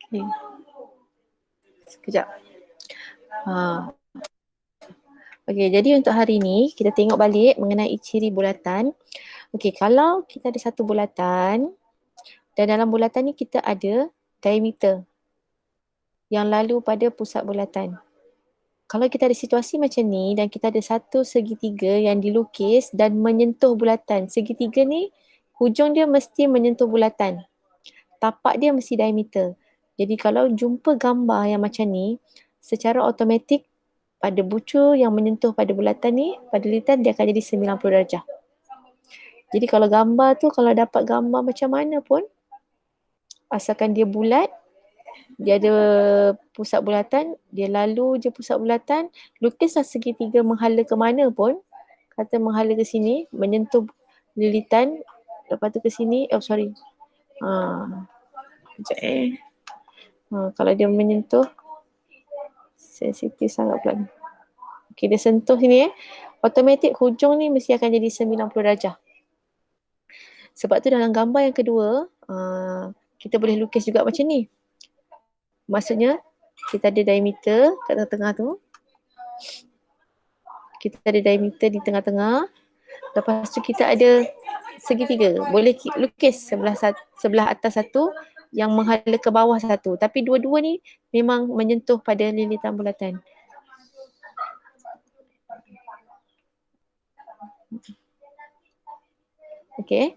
Ni. Sekejap. Okey, jadi untuk hari ni kita tengok balik mengenai ciri bulatan. Okey, kalau kita ada satu bulatan dan dalam bulatan ni kita ada diameter yang lalu pada pusat bulatan. Kalau kita ada situasi macam ni dan kita ada satu segitiga yang dilukis dan menyentuh bulatan. Segitiga ni hujung dia mesti menyentuh bulatan. Tapak dia mesti diameter. Jadi kalau jumpa gambar yang macam ni, secara automatik pada bucu yang menyentuh pada bulatan ni, pada lilitan dia akan jadi 90 darjah. Jadi kalau gambar tu, kalau dapat gambar macam mana pun, asalkan dia bulat, dia ada pusat bulatan, dia lalu je pusat bulatan, lukislah segitiga menghala ke mana pun, kata menghala ke sini, menyentuh lilitan, lepas tu ke sini, sekejap kalau dia menyentuh, sensitif sangat pula ni. Okay, dia sentuh sini automatik hujung ni mesti akan jadi 90 darjah. Sebab tu dalam gambar yang kedua, kita boleh lukis juga macam ni. Maksudnya, kita ada diameter kat tengah-tengah tu. Kita ada diameter di tengah-tengah. Lepas tu kita ada segitiga. Boleh lukis sebelah atas satu yang menghala ke bawah satu. Tapi dua-dua ni memang menyentuh pada lilitan bulatan. Okey.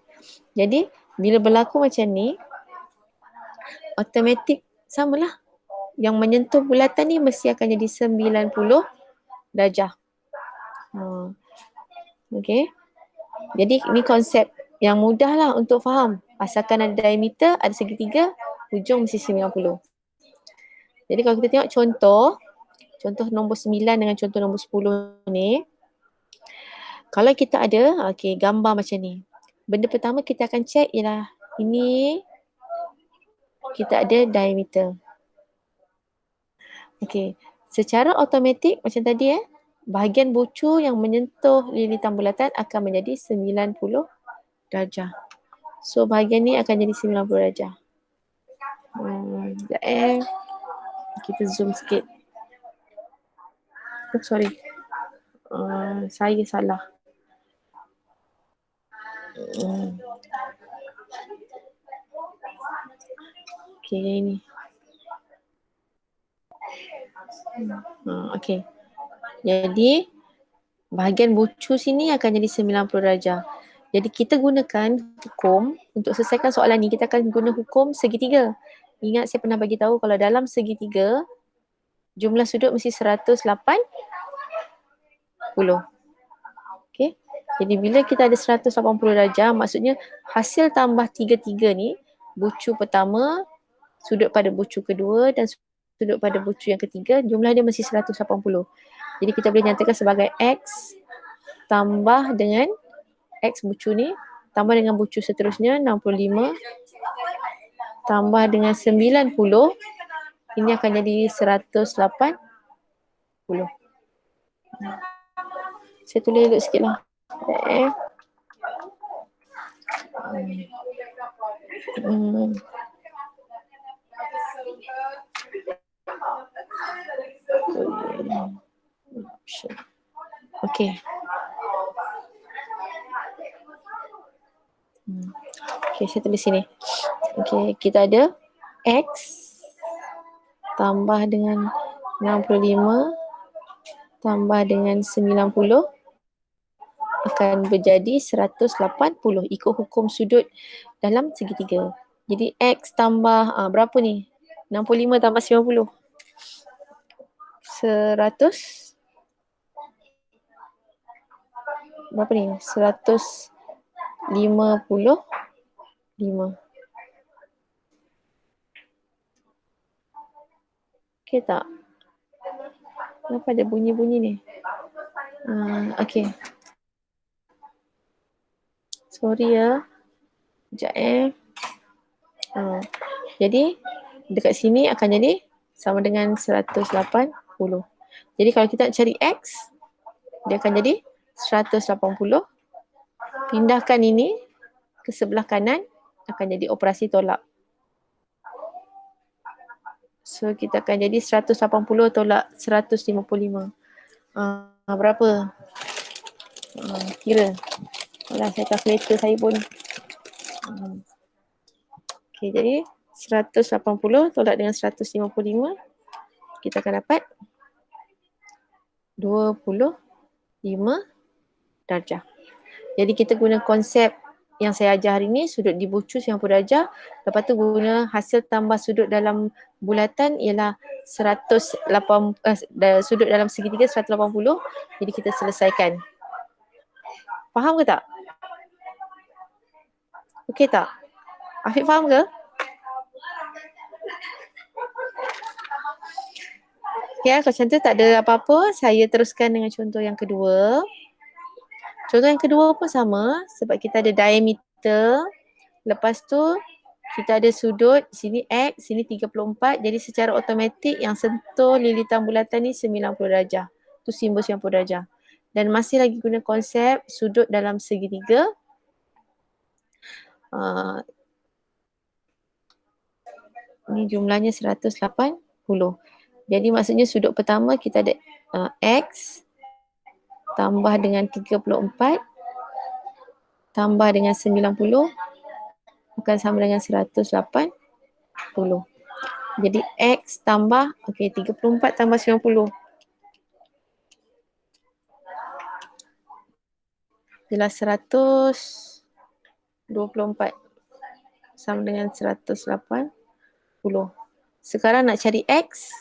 Jadi, bila berlaku macam ni, automatik samalah. Yang menyentuh bulatan ni mesti akan jadi 90 darjah. Okey. Jadi, ini konsep yang mudah lah untuk faham. Asalkan ada diameter, ada segitiga, hujung mesti 90. Jadi, kalau kita tengok contoh nombor 9 dengan contoh nombor 10 ni, kalau kita ada gambar macam ni, benda pertama kita akan check ialah ini kita ada diameter. Okey, secara automatik macam tadi bahagian bucu yang menyentuh lilitan bulatan akan menjadi 90 darjah. So bahagian ni akan jadi 90 darjah. Kita zoom sikit. Sorry. Saya salah. Okey, yang ini. Okey. Jadi bahagian bucu sini akan jadi 90 darjah. Jadi kita gunakan hukum untuk selesaikan soalan ni, kita akan guna hukum segitiga. Ingat saya pernah bagi tahu kalau dalam segitiga jumlah sudut mesti 180. Okey. Jadi bila kita ada 180 darjah, maksudnya hasil tambah 3 ni, bucu pertama, sudut pada bucu kedua dan sudut pada bucu yang ketiga, jumlah dia mesti 180. Jadi kita boleh nyatakan sebagai X tambah dengan X bucu ni, tambah dengan bucu seterusnya 65, tambah dengan 90, ini akan jadi 180. Saya tulis dulu sikit lah. Okey. Okey, saya tulis sini. Okey, kita ada X tambah dengan 65 tambah dengan 90 akan menjadi 180 ikut hukum sudut dalam segitiga. Jadi X tambah berapa ni? 65 tambah 90. 100. Berapa ni? 155. Okey tak? Kenapa ada bunyi-bunyi ni? Okey. Sorry ya. Sekejap Jadi dekat sini akan jadi sama dengan 180. Jadi kalau kita nak cari X, dia akan jadi 180. Pindahkan ini ke sebelah kanan, akan jadi operasi tolak. So kita akan jadi 180 tolak 155. Berapa? Kira. Alah, saya kalkulator saya pun. Okey, jadi 180 tolak dengan 155. Kita akan dapat 25 darjah. Jadi kita guna konsep yang saya ajar hari ni, sudut dibucu 90 darjah. Lepas tu guna hasil tambah sudut dalam bulatan ialah 180, sudut dalam segitiga 180. Jadi kita selesaikan. Faham ke tak? Okey tak? Afiq faham ke? Ya, kalau macam tu tak ada apa-apa. Saya teruskan dengan contoh yang kedua. Contoh yang kedua pun sama sebab kita ada diameter. Lepas tu kita ada sudut, sini X, sini 34. Jadi secara automatik yang sentuh lilitan bulatan ni 90 darjah. Tu simbol 90 darjah. Dan masih lagi guna konsep sudut dalam segitiga. Ni jumlahnya 180. Jadi maksudnya sudut pertama kita ada X tambah dengan 34 tambah dengan 90 akan sama dengan 180. Jadi X tambah, 34 tambah 90. Ialah 124 sama dengan 180. Sekarang nak cari X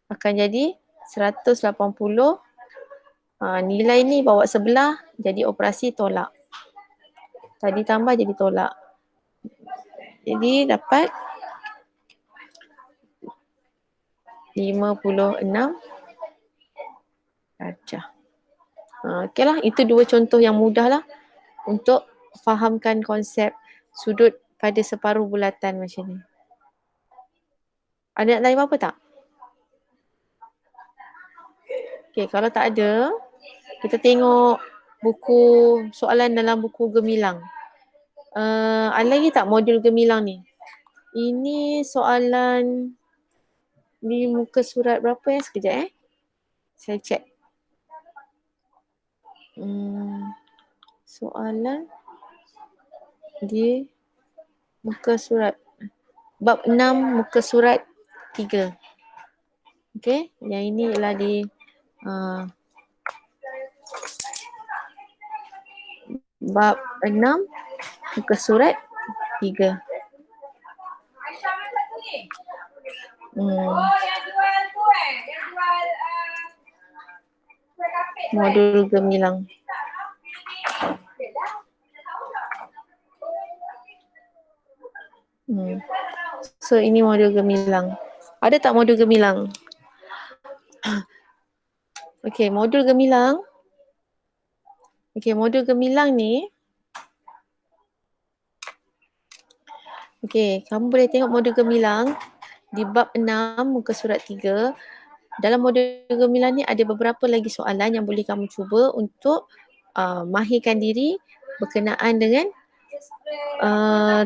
akan jadi 180. Nilai ni bawa sebelah jadi operasi tolak. Tadi tambah jadi tolak. Jadi dapat 56 darjah. Okeylah, itu dua contoh yang mudah lah untuk fahamkan konsep sudut pada separuh bulatan macam ni. Ada nak tanya apa tak? Okey, kalau tak ada, kita tengok buku soalan dalam buku gemilang. Ada lagi tak modul gemilang ni? Ini soalan di muka surat berapa ya? Sekejap saya cek. Soalan di muka surat bab 6 muka surat 3. Okey, yang ini ialah di bab 6 muka surat 3. Modul gemilang. So ini modul gemilang. Ada tak modul gemilang? Okey, modul gemilang. Modul gemilang ni. Kamu boleh tengok modul gemilang di bab 6 muka surat 3. Dalam modul gemilang ni ada beberapa lagi soalan yang boleh kamu cuba untuk mahirkan diri berkenaan dengan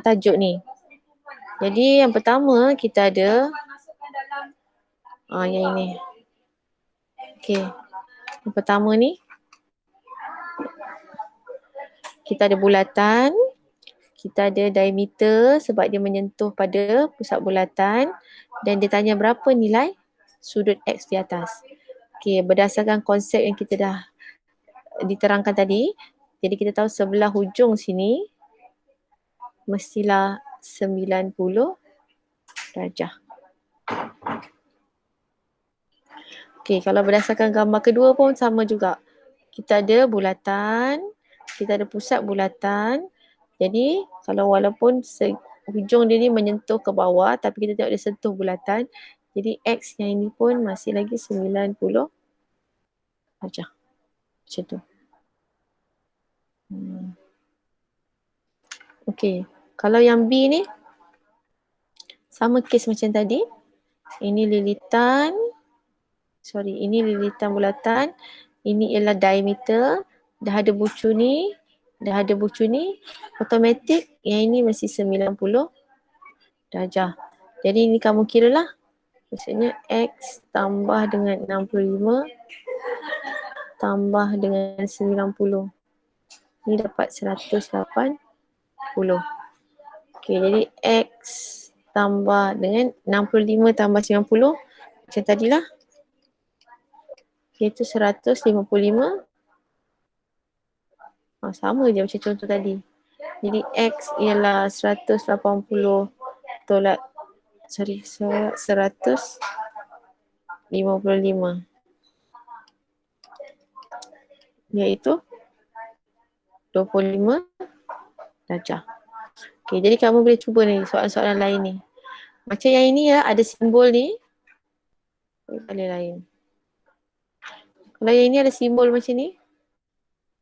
tajuk ni. Jadi yang pertama kita ada yang ini. Yang pertama ni kita ada bulatan, kita ada diameter sebab dia menyentuh pada pusat bulatan dan dia tanya berapa nilai sudut X di atas. Berdasarkan konsep yang kita dah diterangkan tadi, jadi kita tahu sebelah hujung sini mestilah 90 darjah. Kalau berdasarkan gambar kedua pun sama juga. Kita ada bulatan, kita ada pusat bulatan. Jadi kalau walaupun hujung dia ni menyentuh ke bawah tapi kita tengok dia sentuh bulatan, jadi X yang ini pun masih lagi 90 darjah. Macam tu. Kalau yang B ni sama kes macam tadi. Ini lilitan bulatan. Ini ialah diameter. Dah ada bucu ni. Automatik yang ini masih 90 darjah. Jadi ini kamu kira lah Maksudnya X tambah dengan 65 tambah dengan 90. Ni dapat 180. Okey, jadi X tambah dengan 65 tambah 90 macam tadilah. Iaitu 155. Sama je macam contoh tadi. Jadi X ialah 180 tolak 155 iaitu 25 darjah. Okey, jadi kamu boleh cuba ni soalan-soalan lain ni. Macam yang ini ya, ada simbol ni. Soalan lain. Kalau yang ini ada simbol macam ni,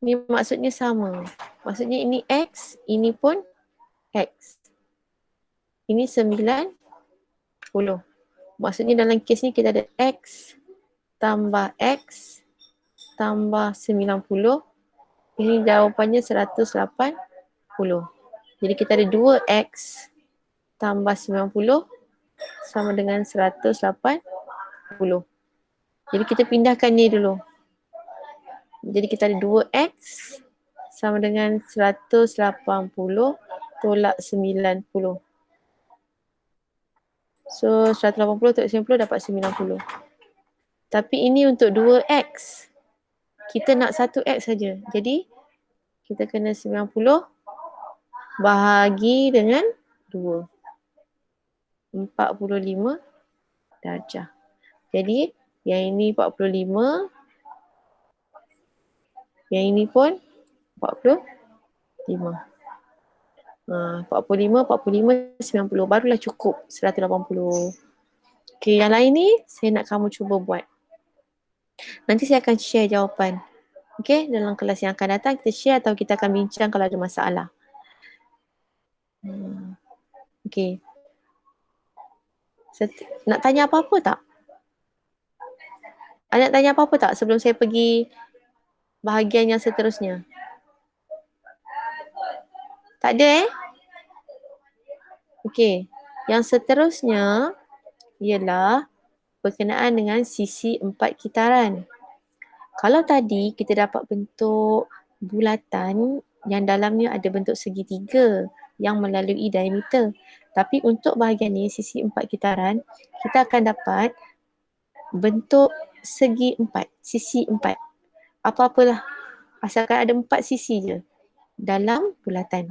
ni maksudnya sama. Maksudnya ini X, ini pun X. Ini 90. Maksudnya dalam kes ni kita ada X tambah X tambah 90. Ini jawapannya 180. Jadi kita ada 2X tambah 90 sama dengan 180. Jadi kita pindahkan ni dulu. Jadi kita ada 2X sama dengan 180 tolak 90. So 180 tolak 90 dapat 90. Tapi ini untuk 2X. Kita nak 1X saja. Jadi kita kena 90 bahagi dengan 2. 45 darjah. Jadi yang ini 45. Yang ini pun 45. 45, 90. Barulah cukup 180. Okey, yang lain ni saya nak kamu cuba buat. Nanti saya akan share jawapan. Okey, dalam kelas yang akan datang kita share atau kita akan bincang kalau ada masalah. Okey. Nak tanya apa-apa tak? Nak tanya apa-apa tak sebelum saya pergi bahagian yang seterusnya? Tak ada Okey. Yang seterusnya ialah berkenaan dengan sisi 4 kitaran. Kalau tadi kita dapat bentuk bulatan yang dalamnya ada bentuk segitiga yang melalui diameter. Tapi untuk bahagian ni, sisi 4 kitaran, kita akan dapat bentuk segi 4, sisi 4. Apa-apalah, asalkan ada 4 sisi je dalam bulatan.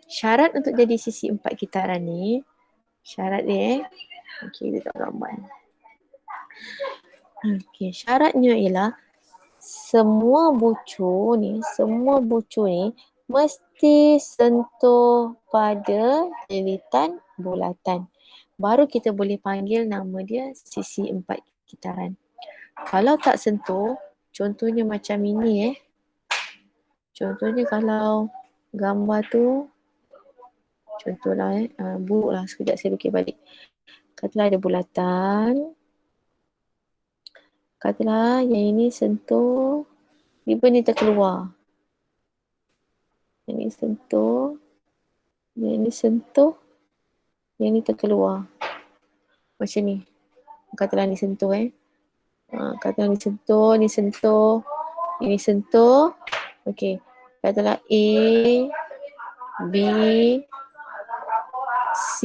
Syarat untuk jadi sisi 4 kitaran ni, syarat dia okey, dia tak gambar. Okey, syaratnya ialah semua bucu ni mesti sentuh pada lilitan bulatan. Baru kita boleh panggil nama dia sisi 4 kitaran. Kalau tak sentuh, contohnya macam ini Contohnya kalau gambar tu, contohlah buruk lah, sekejap saya fikir balik. Katalah ada bulatan. Katalah yang ini sentuh, ribbon ni terkeluar. Yang ini sentuh, yang ini sentuh, yang ini terkeluar. Macam ni. Katalah ni sentuh katalah ni sentuh, ni sentuh, ini sentuh. Okey. Katalah A, B, C,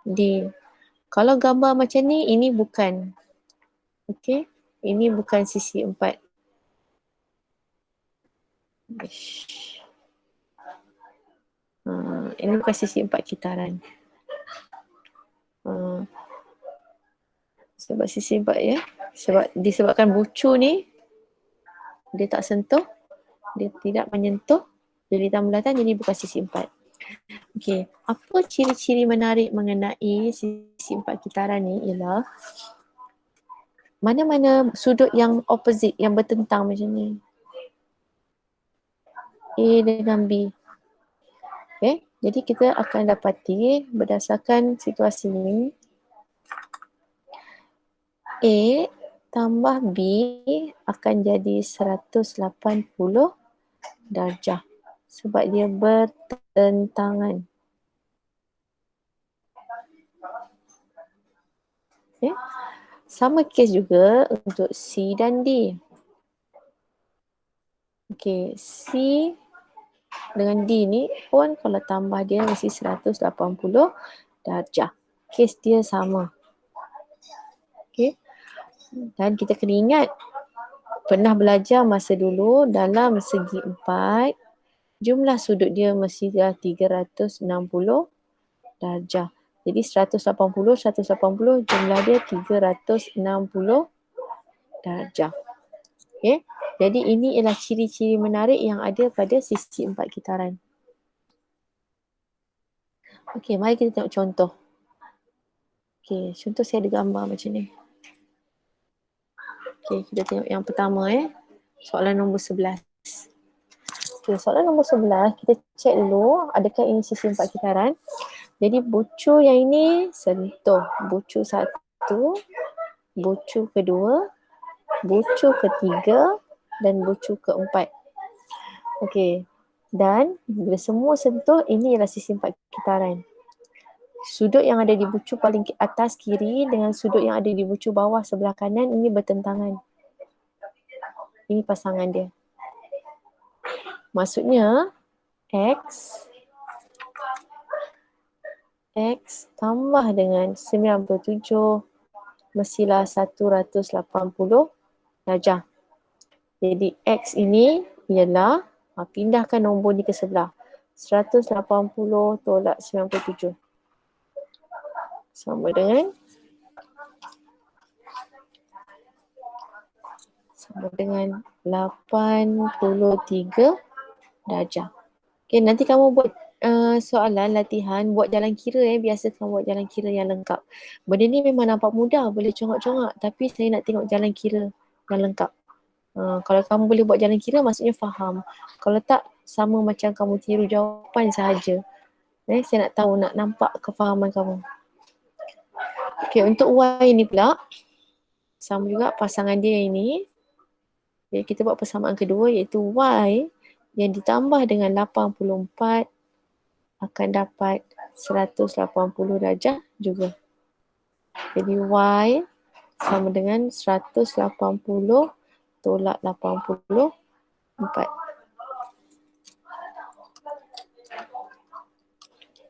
D. Kalau gambar macam ni, ini bukan. Okey. Ini bukan sisi 4. Ini bukan sisi 4 kitaran. Sebab sisi 4 disebabkan bucu ni dia tak sentuh, dia tidak menyentuh lilitan bulatan, jadi bukan sisi 4. Okey, apa ciri-ciri menarik mengenai sisi 4 kitaran ni ialah mana-mana sudut yang opposite, yang bertentang macam ni. A dengan B. Okay, jadi kita akan dapati berdasarkan situasi ni, A tambah B akan jadi 180 darjah sebab dia bertentangan. Sama kes juga untuk C dan D. Okey, C dengan D ni pun kalau tambah dia mesti 180 darjah. Kes dia sama. Okey. Dan kita kena ingat pernah belajar masa dulu dalam segi 4 jumlah sudut dia mesti dah 360 darjah. Jadi 180 jumlah dia 360 darjah. Okey. Jadi ini ialah ciri-ciri menarik yang ada pada sisi 4 kitaran. Okey, mari kita tengok contoh. Okey, contoh saya ada gambar macam ni. Okey, kita tengok yang pertama soalan nombor 11. Okey, soalan nombor 11 kita cek dulu adakah ini sisi 4 kitaran. Jadi bucu yang ini sentuh bucu 1, bucu kedua, bucu ketiga dan bucu keempat. Okey. Dan bila semua sentuh, ini ialah sisi 4 kitaran. Sudut yang ada di bucu paling atas kiri dengan sudut yang ada di bucu bawah sebelah kanan ini bertentangan. Ini pasangan dia. Maksudnya X tambah dengan 97 mestilah 180 darjah. Jadi X ini ialah, pindahkan nombor ni ke sebelah. 180 tolak 97. Sama dengan 83 darjah. Okay, nanti kamu buat soalan latihan, buat jalan kira biasa kamu buat jalan kira yang lengkap. Benda ni memang nampak mudah, boleh congak-congak, tapi saya nak tengok jalan kira yang lengkap. Kalau kamu boleh buat jalan kira maksudnya faham. Kalau tak, sama macam kamu tiru jawapan sahaja. Saya nak tahu, nak nampak kefahaman kamu. Okay, untuk Y ni pula, sama juga pasangan dia ini. Jadi kita buat persamaan kedua iaitu Y yang ditambah dengan 84 akan dapat 180 darjah juga. Jadi Y sama dengan 180 tolak 84.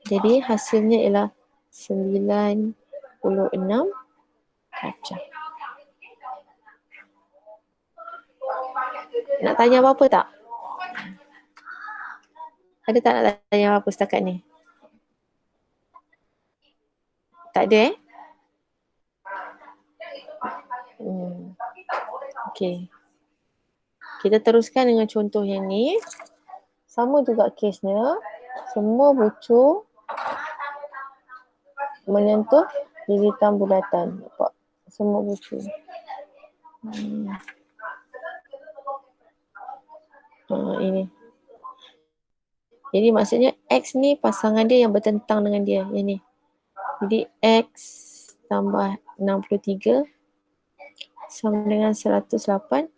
Jadi hasilnya ialah 96 darjah. Nak tanya apa-apa tak? Ada tak nak tanya apa-apa setakat ni? Tak ada Okey. Kita teruskan dengan contoh yang ni. Sama juga kesnya. Semua bucu menyentuh lilitan bulatan. Nampak? Semua bucu. Ini. Jadi maksudnya X ni pasangan dia yang bertentang dengan dia. Yang ni. Jadi X tambah 63 sama dengan 180.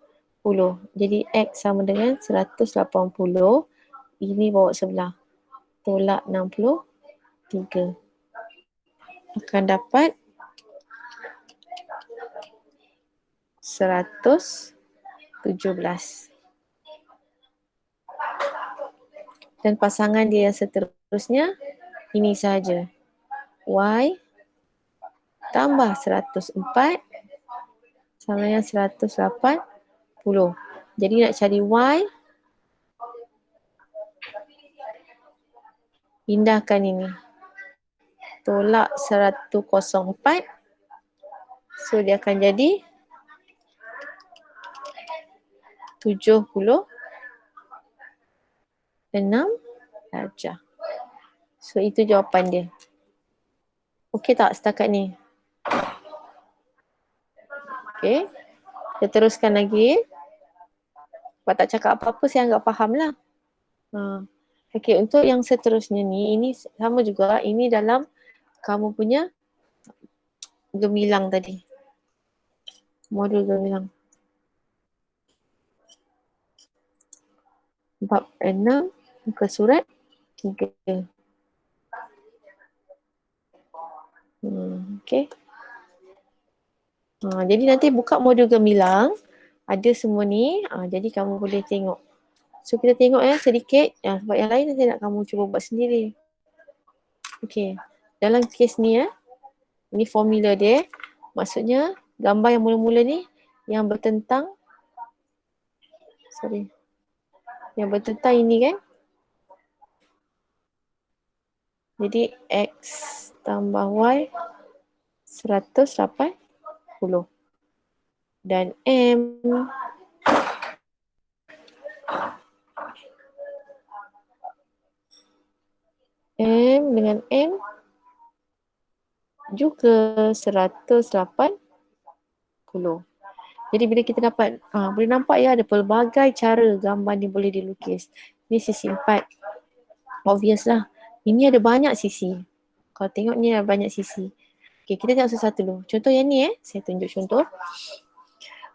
Jadi X sama dengan 180. Ini bawa sebelah. Tolak 63. Akan dapat 117. Dan pasangan dia yang seterusnya ini sahaja. Y tambah 104 sama dengan 180. Jadi nak cari Y, pindahkan ini. Tolak 104. So dia akan jadi 76 darjah. So itu jawapan dia. Okey tak setakat ni? Okey. Kita teruskan lagi. Sebab tak cakap apa-apa saya anggap faham lah. Okey, untuk yang seterusnya ni, ini sama juga. Ini dalam kamu punya gemilang tadi. Modul gemilang. Bab 6, muka surat 3. Okey. Jadi nanti buka modul gemilang, ada semua ni, jadi kamu boleh tengok. So kita tengok sedikit, sebab yang lain saya nak kamu cuba buat sendiri. Okay, dalam kes ni ni formula dia, maksudnya gambar yang mula-mula ni yang bertentang, yang bertentang ini kan. Jadi X tambah Y 180 dan M dengan M juga 180. Jadi bila kita dapat, boleh nampak ya ada pelbagai cara gambar ni boleh dilukis. Ni sisi 4. Obvious lah. Ini ada banyak sisi. Kalau tengok ni ada banyak sisi. Okay, kita tengok satu-satu dulu. Contoh yang ni saya tunjuk contoh.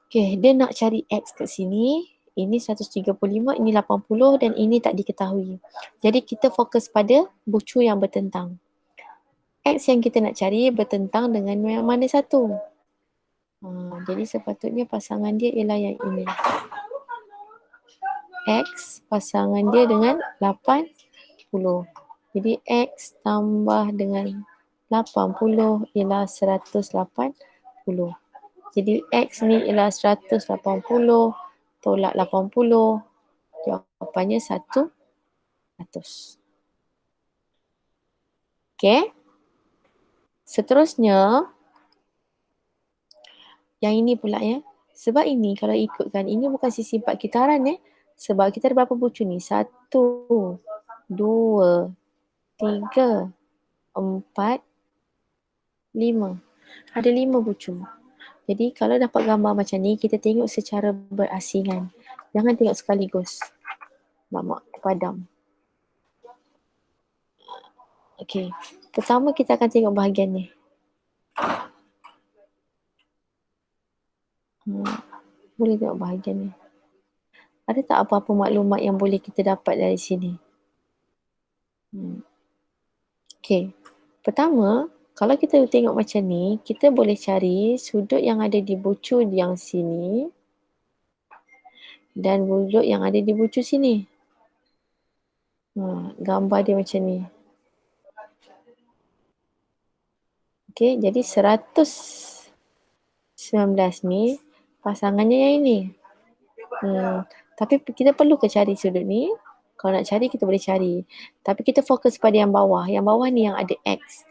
Okay, dia nak cari X kat sini. Ini 135, ini 80 dan ini tak diketahui. Jadi kita fokus pada bucu yang bertentang. X yang kita nak cari bertentang dengan yang mana satu? Jadi sepatutnya pasangan dia ialah yang ini. X pasangan dia dengan 80. Jadi X tambah dengan 80 ialah 180. Jadi X ni ialah 180 tolak 80. Jawapannya 100. Okay. Seterusnya, yang ini pula Sebab ini kalau ikutkan, ini bukan sisi 4 kitaran Sebab kita ada berapa bucu ni? 1, 2, 3, 4, 5. Ada 5 bucu. Jadi kalau dapat gambar macam ni, kita tengok secara berasingan. Jangan tengok sekaligus. Mak padam. Okay. Pertama kita akan tengok bahagian ni. Boleh tengok bahagian ni. Ada tak apa-apa maklumat yang boleh kita dapat dari sini? Okay. Pertama, kalau kita tengok macam ni, kita boleh cari sudut yang ada di bucu yang sini dan sudut yang ada di bucu sini. Gambar dia macam ni. Okay, jadi 119 ni pasangannya yang ini. Tapi kita perlu ke cari sudut ni? Kalau nak cari, kita boleh cari. Tapi kita fokus pada yang bawah. Yang bawah ni yang ada X.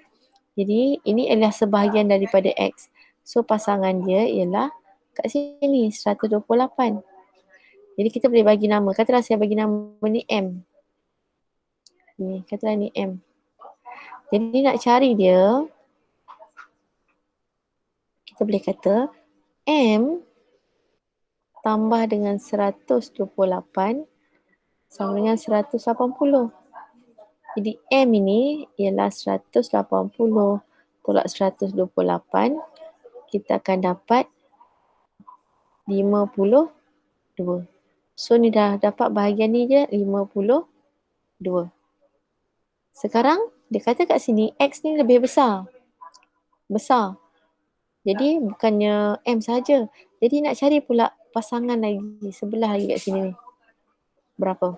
Jadi, ini adalah sebahagian daripada X. So, pasangan dia ialah kat sini, 128. Jadi, kita boleh bagi nama. Katalah saya bagi nama ni M. Ni, katalah ni M. Jadi, nak cari dia, kita boleh kata M tambah dengan 128 sama dengan 180. Jadi M ini ialah 180 tolak 128. Kita akan dapat 52. So ni dah dapat bahagian ni je 52. Sekarang dia kata kat sini X ni lebih besar. Jadi bukannya M saja. Jadi nak cari pula pasangan lagi, sebelah lagi kat sini ni. Berapa?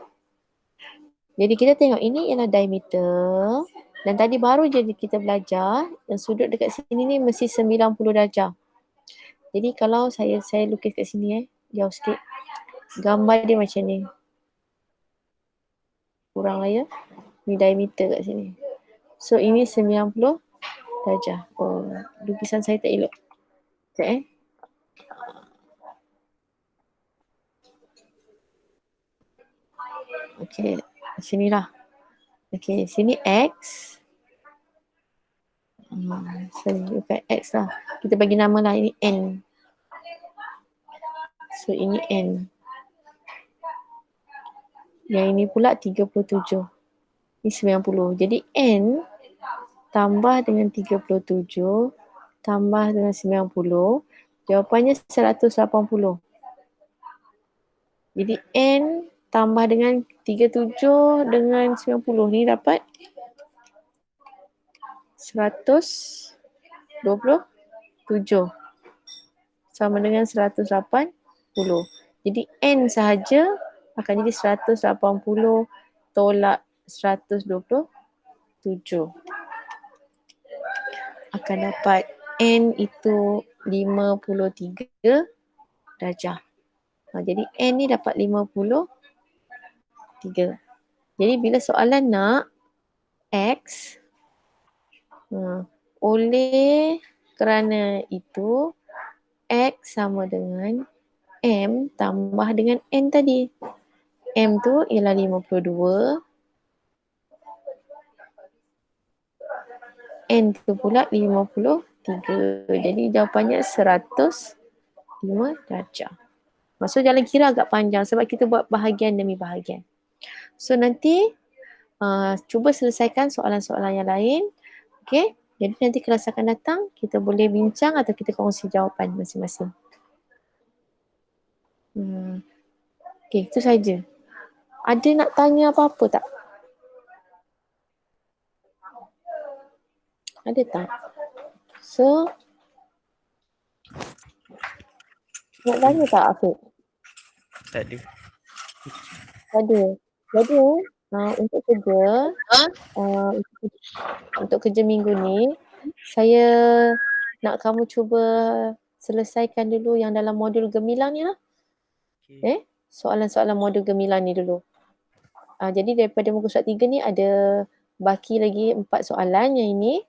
Jadi kita tengok ini ialah diameter dan tadi baru je kita belajar yang sudut dekat sini ni mesti 90 darjah. Jadi kalau saya lukis kat sini jauh sikit. Gambar dia macam ni. Kurang lah Ni diameter kat sini. So ini 90 darjah. Lukisan saya tak elok. Sekejap Okay, sini lah. Okay, sini X. Sorry, bukan X lah. Kita bagi nama lah, ini N. So, ini N. Yang ini pula 37. Ini 90. Jadi, N tambah dengan 37 tambah dengan 90. Jawapannya 180. Jadi, N tambah dengan 37 dengan 90 ni dapat 127. sama dengan 180. Jadi N sahaja akan jadi 180 tolak 127. Akan dapat N itu 53 darjah. Jadi N ni dapat 53. Jadi bila soalan nak X, oleh kerana itu X sama dengan M tambah dengan N tadi. M tu ialah 52. N tu pula 53. Jadi jawapannya 105 darjah. Maksud jalan kira agak panjang sebab kita buat bahagian demi bahagian. So nanti cuba selesaikan soalan-soalan yang lain. Okay. Jadi nanti kelas akan datang, kita boleh bincang atau kita kongsi jawapan masing-masing. Okay, itu saja. Ada nak tanya apa-apa tak? Ada tak? So, nak tanya tak Afiq? Tak ada. Ada. Jadi, untuk kerja, untuk kerja minggu ni, saya nak kamu cuba selesaikan dulu yang dalam modul gemilang ni lah. Okay. Soalan-soalan modul gemilang ni dulu. Jadi daripada muka surat 3 ni ada baki lagi 4 soalan yang ini.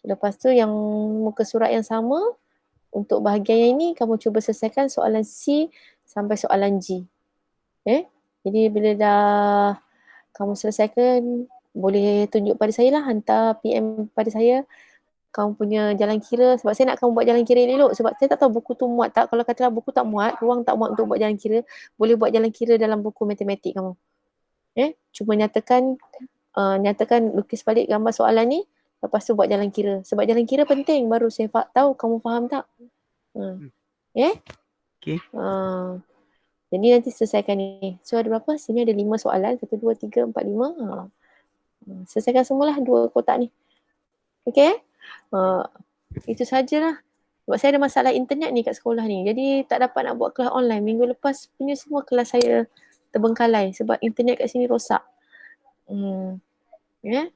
Lepas tu yang muka surat yang sama, untuk bahagian yang ini kamu cuba selesaikan soalan C sampai soalan G. Jadi bila dah kamu selesaikan, boleh tunjuk pada saya lah, hantar PM pada saya kamu punya jalan kira, sebab saya nak kamu buat jalan kira elok sebab saya tak tahu buku tu muat tak. Kalau katalah buku tak muat, ruang tak muat untuk buat jalan kira, boleh buat jalan kira dalam buku matematik kamu. Cuma nyatakan lukis balik gambar soalan ni, lepas tu buat jalan kira. Sebab jalan kira penting, baru saya tahu kamu faham tak. Okay. Jadi nanti selesaikan ni. So ada berapa? Sini ada 5 soalan. 1, 2, 3, 4, 5. Selesaikan semualah 2 kotak ni. Okay? Itu sajalah. Sebab saya ada masalah internet ni kat sekolah ni. Jadi tak dapat nak buat kelas online. Minggu lepas punya semua kelas saya terbengkalai sebab internet kat sini rosak.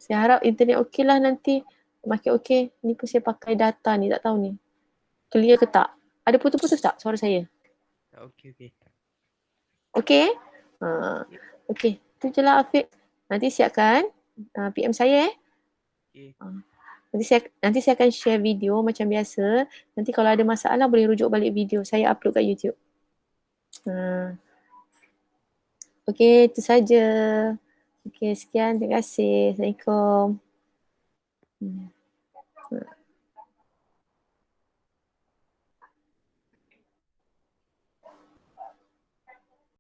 Saya harap internet okey lah nanti. Makin okey. Ni pun saya pakai data ni. Tak tahu ni. Clear ke tak? Ada putus-putus tak suara saya? Okay. Okey? Okey. Itu je lah Afiq. Nanti siapkan PM saya Okay. Nanti saya akan share video macam biasa. Nanti kalau ada masalah boleh rujuk balik video. Saya upload kat YouTube. Okey, itu saja. Okey, sekian. Terima kasih. Assalamualaikum.